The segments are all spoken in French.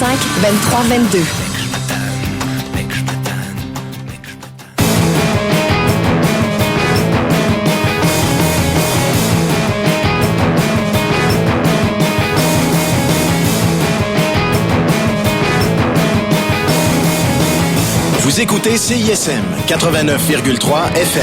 2322. Vous écoutez CISM 89,3 FM.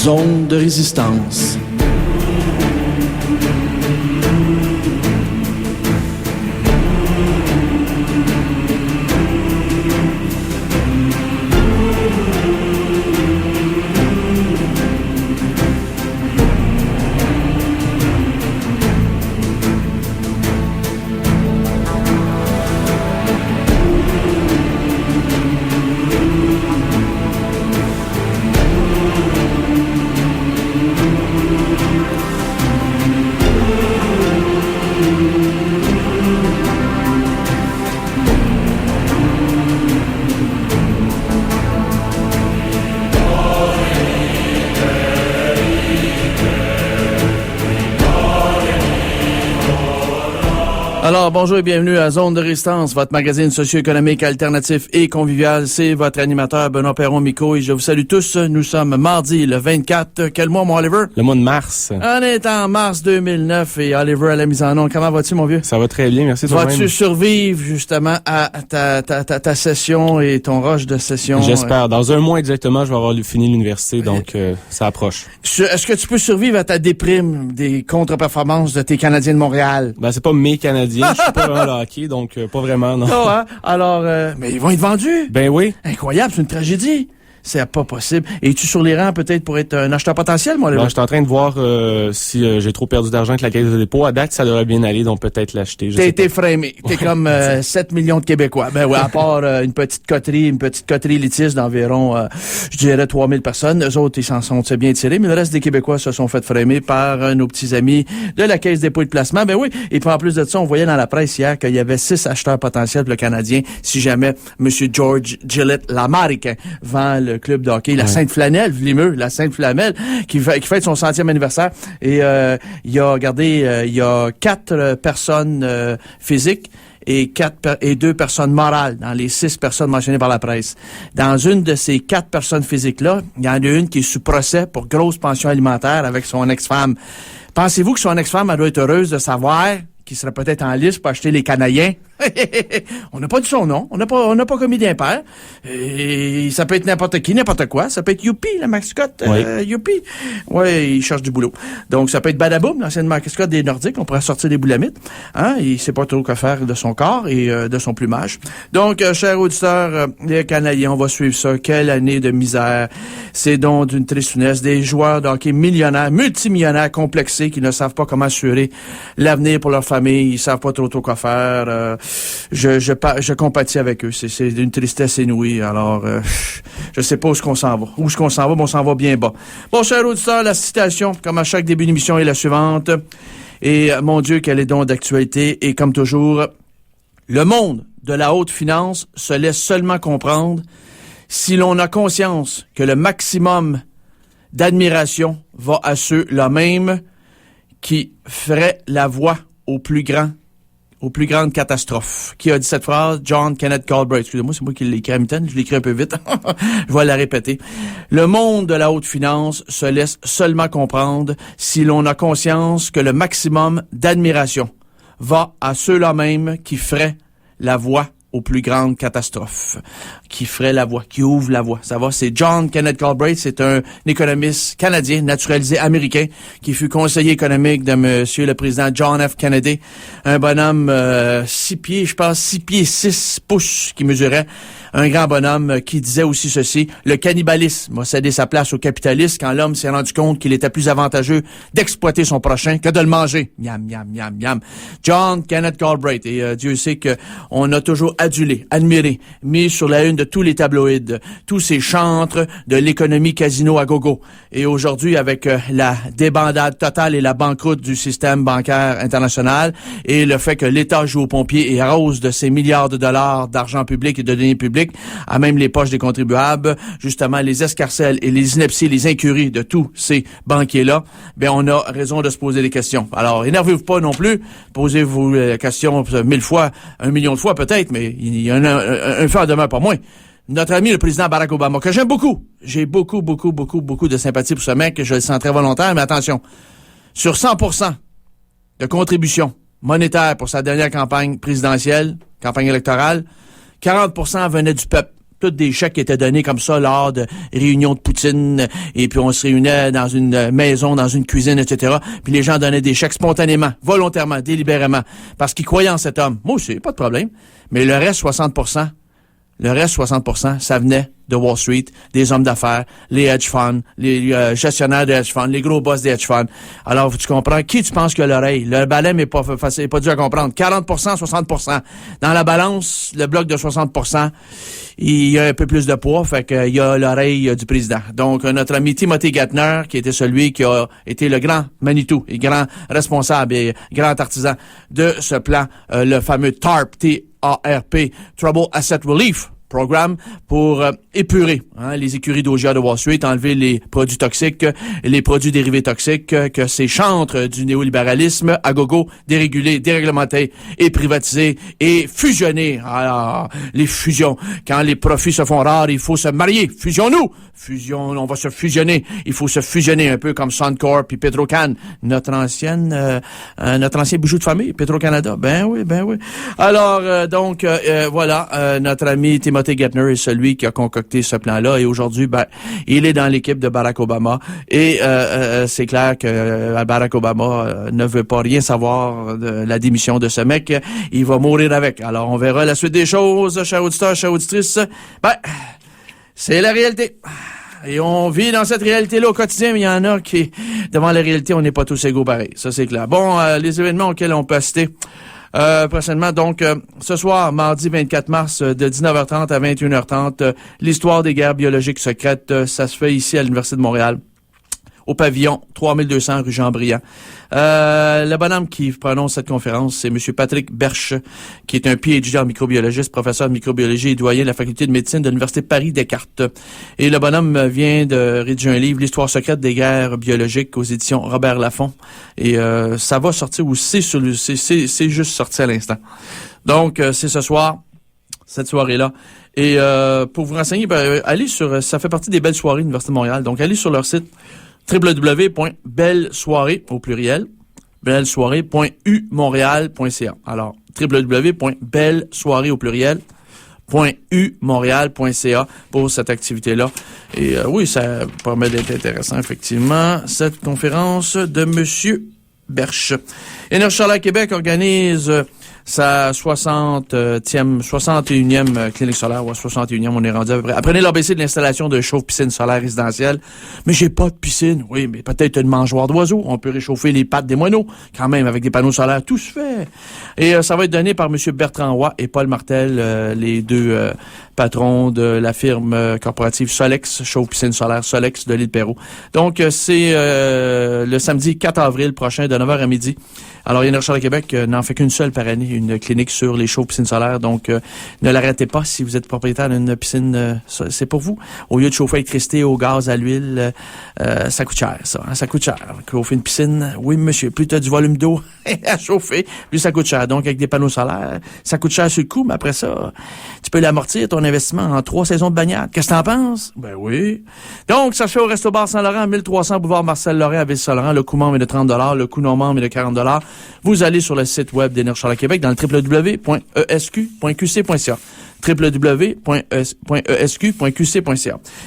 Zone de résistance. Alors, bonjour et bienvenue à Zone de résistance, votre magazine socio-économique alternatif et convivial. C'est votre animateur Benoît Perron-Mico et je vous salue tous. Nous sommes mardi le 24. Quel mois, mon Oliver? Le mois de mars. On est en mars 2009 et Oliver à la mise en onde. Comment vas-tu, mon vieux? Ça va très bien, merci toi-même. Vas-tu survivre justement à ta session et ton rush de session? J'espère. Dans un mois exactement, je vais avoir fini l'université, donc ça approche. Est-ce que tu peux survivre à ta déprime des contre-performances de tes Canadiens de Montréal? Ben, c'est pas mes Canadiens. Je suis pas vraiment le hockey, donc pas vraiment, non. Oh, hein? Alors, mais ils vont être vendus? Ben oui. Incroyable, c'est une tragédie. C'est pas possible. Es-tu sur les rangs peut-être pour être un acheteur potentiel, moi? Ben, je suis en train de voir si j'ai trop perdu d'argent avec la caisse de dépôt. À date, ça devrait bien aller, donc peut-être l'acheter. T'es framé. T'es comme 7 millions de Québécois. Ben ouais, à part une petite coterie élitiste d'environ, je dirais 3000 personnes. Eux autres, ils s'en sont bien tirés, mais le reste des Québécois se sont fait framer par nos petits amis de la Caisse des dépôts et de placement. Ben oui. Et puis en plus de ça, on voyait dans la presse hier qu'il y avait 6 acheteurs potentiels pour le Canadien si jamais M. George Gillett, l'Américain, vend le club de hockey, la Sainte-Flanelle, Vlimeux, la Sainte-Flanelle, qui fête son 100e anniversaire. Et il y a 4 personnes physiques et 2 personnes morales dans les 6 personnes mentionnées par la presse. Dans une de ces 4 personnes physiques-là, il y en a une qui est sous procès pour grosse pension alimentaire avec son ex-femme. Pensez-vous que son ex-femme, elle doit être heureuse de savoir qu'il serait peut-être en liste pour acheter les Canadiens? On n'a pas dit son nom. On n'a pas commis d'impair. Et ça peut être n'importe qui, n'importe quoi. Ça peut être Youpi, la mascotte. Youpi. Ouais, il cherche du boulot. Donc, ça peut être Badaboum, l'ancienne mascotte des Nordiques. On pourrait sortir des boulamites. Hein? Il sait pas trop quoi faire de son corps et de son plumage. Donc, chers auditeurs, les Canadiens, on va suivre ça. Quelle année de misère. C'est donc d'une tristesse. Des joueurs de hockey millionnaires, multimillionnaires, complexés, qui ne savent pas comment assurer l'avenir pour leur famille. Ils savent pas trop quoi faire. Je compatis avec eux. C'est d'une tristesse inouïe. Alors, je sais pas où est-ce qu'on s'en va. Où est-ce qu'on s'en va? Mais on s'en va bien bas. Bon, chers auditeurs, la citation, comme à chaque début d'émission, est la suivante. Et, mon Dieu, quelle est donc d'actualité. Et comme toujours, le monde de la haute finance se laisse seulement comprendre si l'on a conscience que le maximum d'admiration va à ceux-là même qui feraient la voie aux plus grandes catastrophes. Qui a dit cette phrase? John Kenneth Galbraith. Excusez-moi, c'est moi qui l'ai écrit à mi-temps. Je l'écris un peu vite. Je vais la répéter. Le monde de la haute finance se laisse seulement comprendre si l'on a conscience que le maximum d'admiration va à ceux-là même qui feraient la voie aux plus grandes catastrophes, qui ferait la voie, qui ouvre la voie. Ça va, c'est John Kenneth Galbraith, c'est un économiste canadien, naturalisé américain, qui fut conseiller économique de monsieur le président John F. Kennedy, un bonhomme 6 pieds 6 pouces qui mesurait, un grand bonhomme qui disait aussi ceci: le cannibalisme a cédé sa place au capitalisme quand l'homme s'est rendu compte qu'il était plus avantageux d'exploiter son prochain que de le manger. Miam, miam, miam, miam. John Kenneth Galbraith. Et Dieu sait que on a toujours adulé, admiré, mis sur la une de tous les tabloïds, tous ces chantres de l'économie casino à gogo. Et aujourd'hui, avec la débandade totale et la banqueroute du système bancaire international et le fait que l'État joue aux pompiers et arrose de ses milliards de dollars d'argent public et de deniers publics, public, à même les poches des contribuables, justement les escarcelles et les inepties, les incuries de tous ces banquiers-là, ben on a raison de se poser des questions. Alors, énervez-vous pas non plus, posez-vous la question 1000 fois, 1 million de fois peut-être, mais il y en a un fait en demeure pas moins. Notre ami le président Barack Obama, que j'aime beaucoup, j'ai beaucoup de sympathie pour ce mec, je le sens très volontaire, mais attention, sur 100% de contribution monétaire pour sa dernière campagne présidentielle, campagne électorale, 40% venait du peuple. Tous des chèques qui étaient donnés comme ça lors de réunions de Poutine, et puis on se réunait dans une maison, dans une cuisine, etc. Puis les gens donnaient des chèques spontanément, volontairement, délibérément, parce qu'ils croyaient en cet homme. Moi aussi, pas de problème. Mais le reste, 60%, ça venait de Wall Street, des hommes d'affaires, les hedge funds, les gestionnaires de hedge funds, les gros boss des hedge funds. Alors, tu comprends, qui tu penses que l'oreille? Le balai n'est pas facile, pas dur à comprendre. 40%, 60%. Dans la balance, le bloc de 60%, il y a un peu plus de poids, fait qu'il y a l'oreille du président. Donc, notre ami Timothy Geithner, qui était celui qui a été le grand Manitou, et grand responsable et grand artisan de ce plan, le fameux TARP, T-A-R-P, Trouble Asset Relief Programme, pour épurer les écuries d'OGA de Wall Street, enlever les produits toxiques, les produits dérivés toxiques, que ces chantres du néolibéralisme à gogo, dérégulés, déréglementés et privatisés et fusionnés. Alors, les fusions. Quand les profits se font rares, il faut se marier. Fusionnons-nous! On va se fusionner. Il faut se fusionner un peu comme Suncor puis Petro-Can, notre ancien bijou de famille, Petro-Canada. Ben oui. Alors, voilà, notre ami Timothy Geithner est celui qui a concocté ce plan-là, et aujourd'hui, il est dans l'équipe de Barack Obama, et c'est clair que Barack Obama ne veut pas rien savoir de la démission de ce mec. Il va mourir avec. Alors, on verra la suite des choses, chers auditeurs, chères auditrices. C'est la réalité. Et on vit dans cette réalité-là au quotidien, mais il y en a qui, devant la réalité, on n'est pas tous égaux pareil. Ça, c'est clair. Bon, les événements auxquels on peut assister prochainement. Donc, ce soir, mardi 24 mars, de 19h30 à 21h30, l'histoire des guerres biologiques secrètes, ça se fait ici à l'Université de Montréal, au pavillon 3200 rue Jean-Briand. Le bonhomme qui prononce cette conférence, c'est M. Patrick Berche, qui est un PhD en microbiologiste, professeur de microbiologie et doyen de la faculté de médecine de l'Université Paris-Descartes. Et le bonhomme vient de rédiger un livre, L'histoire secrète des guerres biologiques, aux éditions Robert Laffont. Et ça va sortir, ou c'est juste sorti à l'instant. Donc, c'est ce soir, cette soirée-là. Et pour vous renseigner, allez sur, ça fait partie des belles soirées de l'Université de Montréal. Donc, allez sur leur site www.bellesoirée au pluriel, bellesoirée.umontréal.ca. Alors, www.bellesoirée au pluriel, .umontréal.ca pour cette activité-là. Et oui, ça promet d'être intéressant, effectivement, cette conférence de Monsieur Berche. Énergie Solaire Québec organise sa 61e clinique solaire, ou 61e, on est rendu à peu près. Apprenez l'ABC de l'installation de chauffe-piscine solaire résidentielle. Mais j'ai pas de piscine. Oui, mais peut-être une mangeoire d'oiseaux. On peut réchauffer les pattes des moineaux, quand même, avec des panneaux solaires. Tout se fait. Et ça va être donné par M. Bertrand Roy et Paul Martel, les deux patrons de la firme corporative Solex, chauffe-piscine solaire Solex de l'île Perrot. Donc, c'est le samedi 4 avril prochain, de 9h à midi. Alors, Énergie Solaire Québec n'en fait qu'une seule par année, une clinique sur les chaudes piscines solaires. Donc, ne l'arrêtez pas si vous êtes propriétaire d'une piscine, c'est pour vous. Au lieu de chauffer à l'électricité, au gaz, à l'huile, ça coûte cher, ça. Hein, ça coûte cher. Chauffer une piscine, oui, monsieur, plus tu as du volume d'eau à chauffer, plus ça coûte cher. Donc, avec des panneaux solaires, ça coûte cher sur le coup, mais après ça, tu peux l'amortir, ton investissement, en 3 saisons de bagnade. Qu'est-ce que t'en penses? Ben oui. Donc, ça se fait au Resto Bar Saint-Laurent, 1300 boulevard Marcel-Lorrain à Ville-Saint-Laurent. Le coût membre est de 30 $, le coût non membre est de 40 $. Vous allez sur le site web d'Énergie Solaire Québec dans le www.esq.qc.ca. www.esq.qc.ca.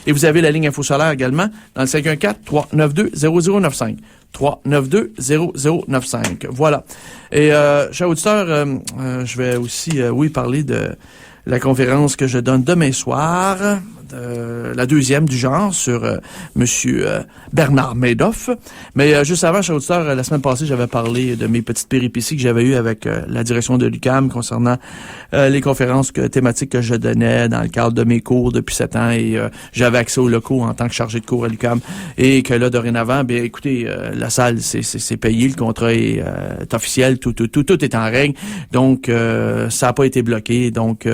Et vous avez la ligne Info Solaire également dans le 514-392-0095. 392-0095. Voilà. Et, chers auditeurs, je vais aussi, parler de la conférence que je donne demain soir, la deuxième du genre, sur Monsieur Bernard Madoff. Mais juste avant, chers auditeurs, la semaine passée, j'avais parlé de mes petites péripéties que j'avais eues avec la direction de l'UQAM concernant les conférences thématiques que je donnais dans le cadre de mes cours depuis 7 ans, et j'avais accès aux locaux en tant que chargé de cours à l'UQAM, et que là, dorénavant, bien écoutez, la salle, c'est payé, le contrat est officiel, tout est en règle, donc ça n'a pas été bloqué, donc